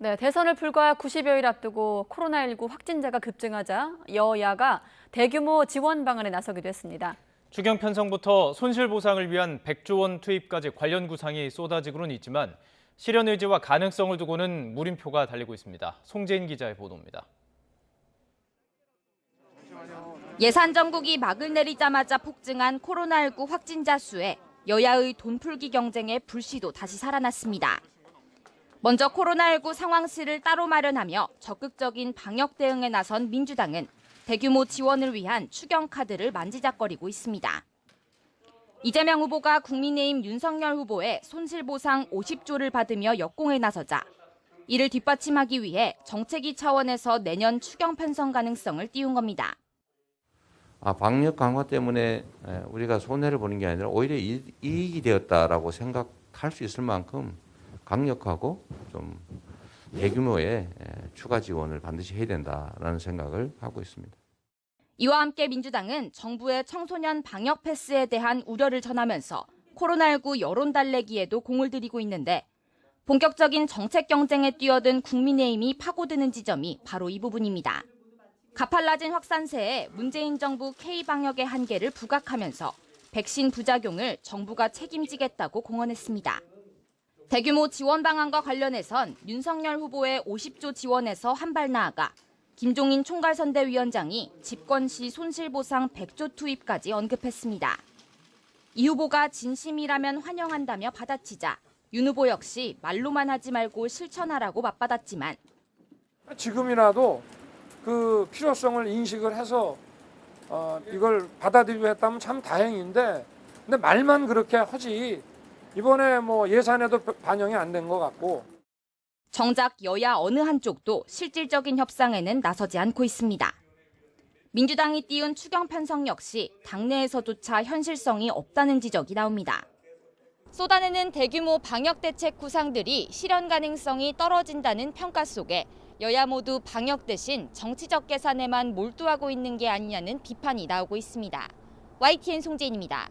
네, 대선을 불과 90여일 앞두고 코로나19 확진자가 급증하자 여야가 대규모 지원 방안에 나서기도 했습니다. 추경 편성부터 손실 보상을 위한 100조 원 투입까지 관련 구상이 쏟아지고는 있지만 실현 의지와 가능성을 두고는 물음표가 달리고 있습니다. 송재인 기자의 보도입니다. 예산 정국이 막을 내리자마자 폭증한 코로나19 확진자 수에 여야의 돈풀기 경쟁의 불씨도 다시 살아났습니다. 먼저 코로나19 상황실을 따로 마련하며 적극적인 방역 대응에 나선 민주당은 대규모 지원을 위한 추경 카드를 만지작거리고 있습니다. 이재명 후보가 국민의힘 윤석열 후보의 손실보상 50조를 받으며 역공에 나서자 이를 뒷받침하기 위해 정책위 차원에서 내년 추경 편성 가능성을 띄운 겁니다. 방역 강화 때문에 우리가 손해를 보는 게 아니라 오히려 이익이 되었다라고 생각할 수 있을 만큼 강력하고 좀 대규모의 추가 지원을 반드시 해야 된다라는 생각을 하고 있습니다. 이와 함께 민주당은 정부의 청소년 방역 패스에 대한 우려를 전하면서 코로나19 여론 달래기에도 공을 들이고 있는데 본격적인 정책 경쟁에 뛰어든 국민의힘이 파고드는 지점이 바로 이 부분입니다. 가팔라진 확산세에 문재인 정부 K방역의 한계를 부각하면서 백신 부작용을 정부가 책임지겠다고 공언했습니다. 대규모 지원 방안과 관련해선 윤석열 후보의 50조 지원에서 한 발 나아가 김종인 총괄선대위원장이 집권 시 손실보상 100조 투입까지 언급했습니다. 이 후보가 진심이라면 환영한다며 받아치자 윤 후보 역시 말로만 하지 말고 실천하라고 맞받았지만 지금이라도 그 필요성을 인식을 해서 이걸 받아들이고 했다면 참 다행인데 근데 말만 그렇게 하지 이번에 예산에도 반영이 안 된 것 같고. 정작 여야 어느 한쪽도 실질적인 협상에는 나서지 않고 있습니다. 민주당이 띄운 추경 편성 역시 당내에서조차 현실성이 없다는 지적이 나옵니다. 쏟아내는 대규모 방역 대책 구상들이 실현 가능성이 떨어진다는 평가 속에 여야 모두 방역 대신 정치적 계산에만 몰두하고 있는 게 아니냐는 비판이 나오고 있습니다. YTN 송재인입니다.